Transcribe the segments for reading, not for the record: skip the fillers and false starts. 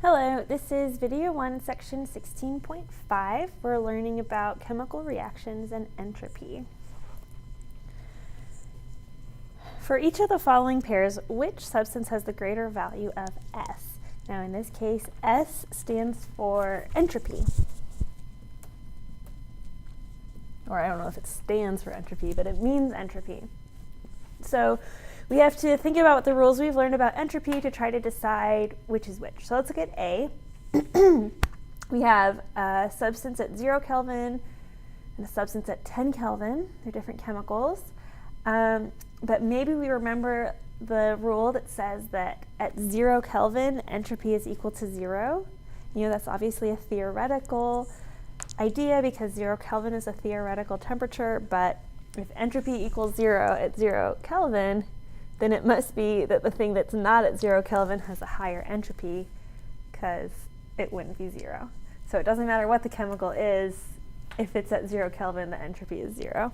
Hello, this is video 1, section 16.5. We're learning about chemical reactions and entropy. For each of the following pairs, which substance has the greater value of S? Now in this case, S stands for entropy. Or I don't know if it stands for entropy, but it means entropy. So we have to think about the rules we've learned about entropy to try to decide which is which. So let's look at A. We have a substance at 0 Kelvin and a substance at 10 Kelvin. They're different chemicals. But maybe we remember the rule that says that at 0 Kelvin, entropy is equal to 0. You know, that's obviously a theoretical idea because 0 Kelvin is a theoretical temperature, but if entropy equals 0 at 0 Kelvin, then it must be that the thing that's not at 0 Kelvin has a higher entropy because it wouldn't be 0. So it doesn't matter what the chemical is, if it's at 0 Kelvin, the entropy is 0.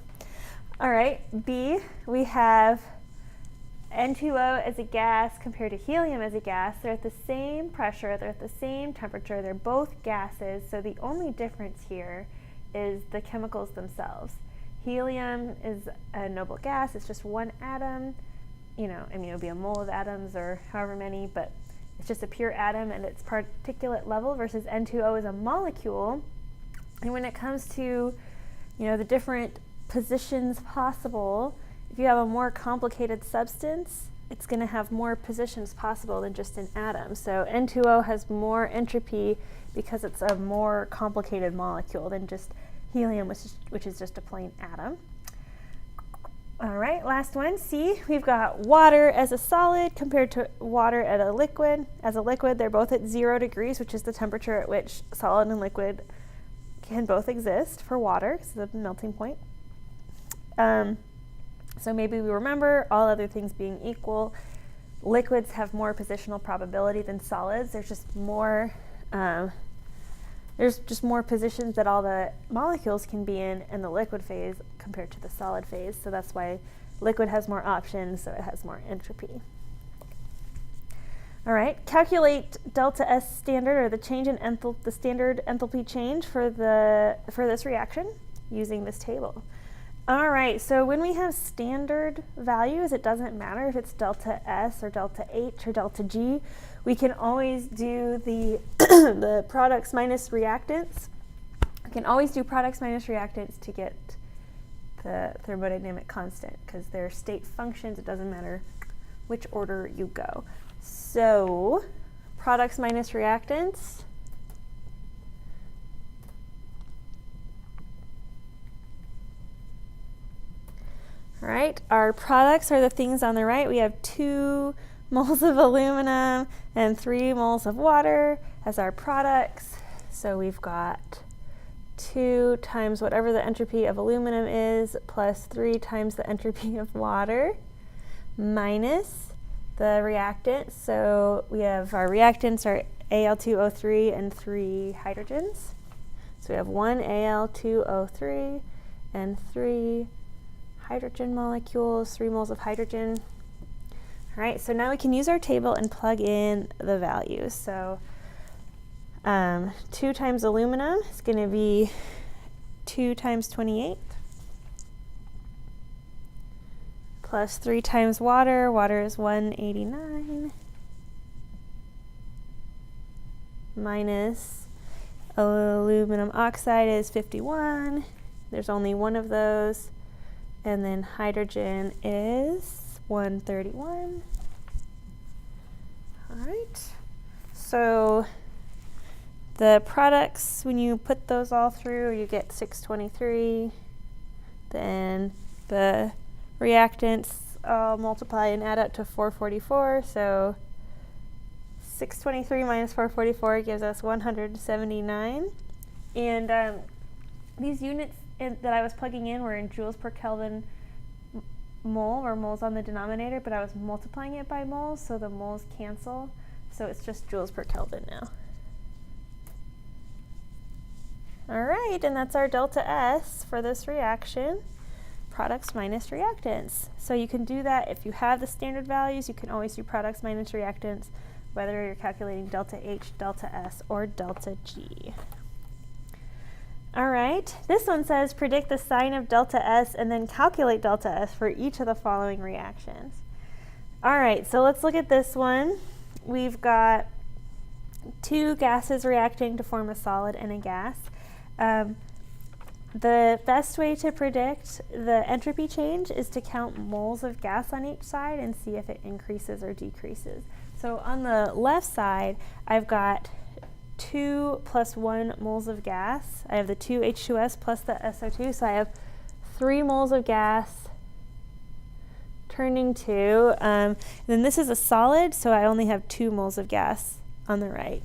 All right, B, we have N2O as a gas compared to helium as a gas. They're at the same pressure, they're at the same temperature, they're both gases, so the only difference here is the chemicals themselves. Helium is a noble gas, it's just one atom. You know, I mean, it would be a mole of atoms or however many, but it's just a pure atom and its particulate level, versus N2O is a molecule. And when it comes to, you know, the different positions possible, if you have a more complicated substance, it's going to have more positions possible than just an atom. So N2O has more entropy because it's a more complicated molecule than just helium, which is just a plain atom. All right, last one, C. We've got water as a solid compared to water as a liquid. As a liquid, they're both at 0 degrees, which is the temperature at which solid and liquid can both exist for water, because it's the melting point. So maybe we remember, all other things being equal, liquids have more positional probability than solids. There's just more positions that all the molecules can be in the liquid phase compared to the solid phase. So that's why liquid has more options, so it has more entropy. All right, calculate delta S standard, or the change in the standard enthalpy change for this reaction using this table. All right, so when we have standard values, it doesn't matter if it's delta S or delta H or delta G. We can always do the the products minus reactants. We can always do products minus reactants to get the thermodynamic constant, because they're state functions. It doesn't matter which order you go. So products minus reactants. All right, our products are the things on the right. We have 2 moles of aluminum and 3 moles of water as our products. So we've got 2 times whatever the entropy of aluminum is plus 3 times the entropy of water minus the reactant. So we have our reactants are Al2O3 and 3 hydrogens. So we have 1 Al2O3 and 3 hydrogen molecules, 3 moles of hydrogen. All right, so now we can use our table and plug in the values. So 2 times aluminum is going to be 2 times 28 plus 3 times water. Water is 189 minus aluminum oxide is 51. There's only one of those. And then hydrogen is 131. All right. So the products, when you put those all through, you get 623. Then the reactants all multiply and add up to 444. So 623 minus 444 gives us 179. And these units that I was plugging in were in joules per Kelvin mole, or moles on the denominator, but I was multiplying it by moles, so the moles cancel. So it's just joules per Kelvin now. All right, and that's our delta S for this reaction, products minus reactants. So you can do that if you have the standard values. You can always do products minus reactants. whether you're calculating delta H, delta S, or delta G. All right, this one says predict the sign of delta S and then calculate delta S for each of the following reactions. All right, so let's look at this one. We've got two gases reacting to form a solid and a gas. The best way to predict the entropy change is to count moles of gas on each side and see if it increases or decreases. So on the left side, I've got 2 plus 1 moles of gas. I have the 2 H2S plus the SO2, so I have 3 moles of gas turning to, then this is a solid, so I only have 2 moles of gas on the right.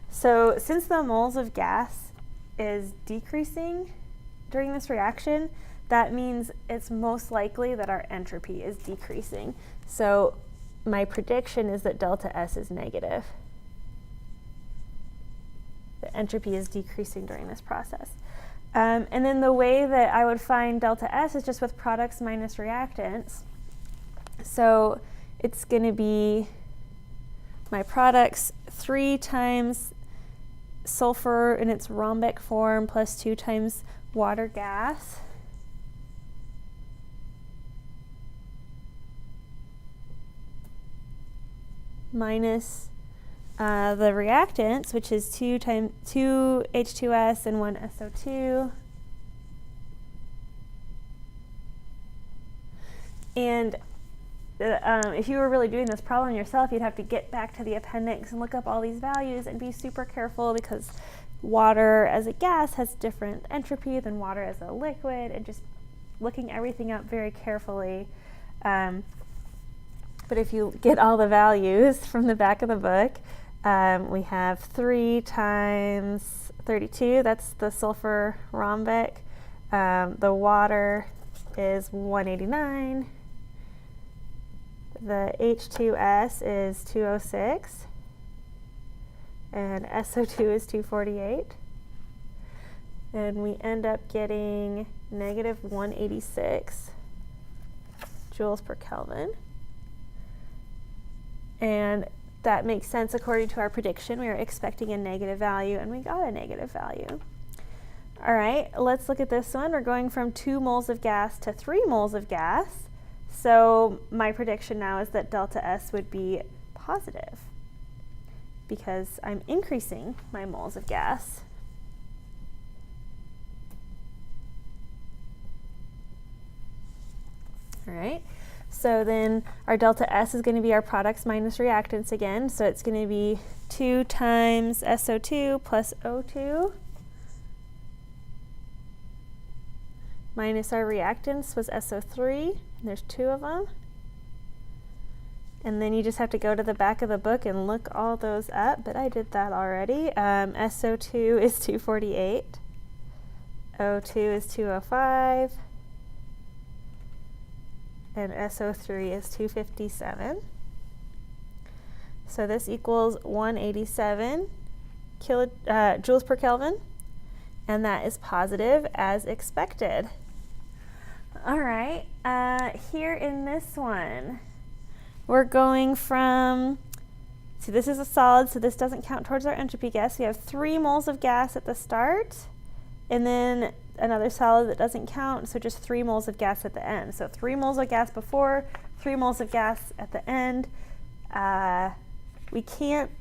So since the moles of gas is decreasing during this reaction, that means it's most likely that our entropy is decreasing. So my prediction is that delta S is negative. The entropy is decreasing during this process. And then the way that I would find delta S is just with products minus reactants. So it's going to be my products 3 times sulfur in its rhombic form plus 2 times water gas. Minus the reactants, which is 2 H2S and 1 SO2. And if you were really doing this problem yourself, you'd have to get back to the appendix and look up all these values and be super careful, because water as a gas has different entropy than water as a liquid, and just looking everything up very carefully. But if you get all the values from the back of the book, we have 3 times 32, that's the sulfur rhombic. The water is 189. The H2S is 206. And SO2 is 248. And we end up getting negative 186 joules per Kelvin. And that makes sense according to our prediction. We were expecting a negative value, and we got a negative value. All right, let's look at this one. We're going from 2 moles of gas to 3 moles of gas. So my prediction now is that delta S would be positive, because I'm increasing my moles of gas. All right. So then our delta S is going to be our products minus reactants again. So it's going to be 2 times SO2 plus O2 minus our reactants was SO3. There's 2 of them. And then you just have to go to the back of the book and look all those up, but I did that already. SO2 is 248. O2 is 205. And SO3 is 257. So this equals 187 joules per Kelvin, and that is positive as expected. All right, here in this one, we're going from, so this is a solid, so this doesn't count towards our entropy gas. We have 3 moles of gas at the start, and then another solid that doesn't count, so just 3 moles of gas at the end. So 3 moles of gas before, 3 moles of gas at the end. We can't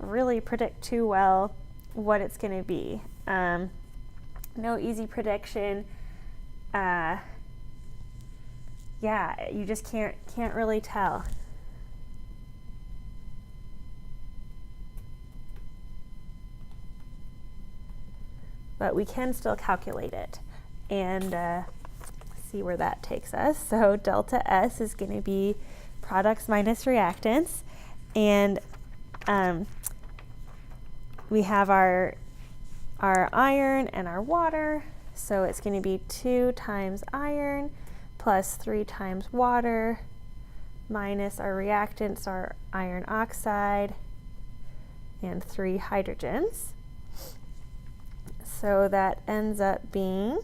really predict too well what it's going to be. No easy prediction. Yeah, you just can't really tell. But we can still calculate it and see where that takes us. So delta S is going to be products minus reactants, and we have our iron and our water, so it's going to be 2 times iron plus 3 times water minus our reactants, our iron oxide, and 3 hydrogens. So that ends up being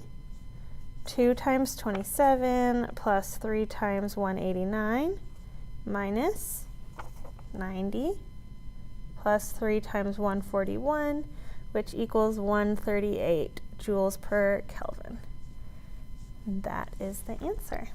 2 times 27 plus 3 times 189 minus 90 plus 3 times 141, which equals 138 joules per Kelvin. That is the answer.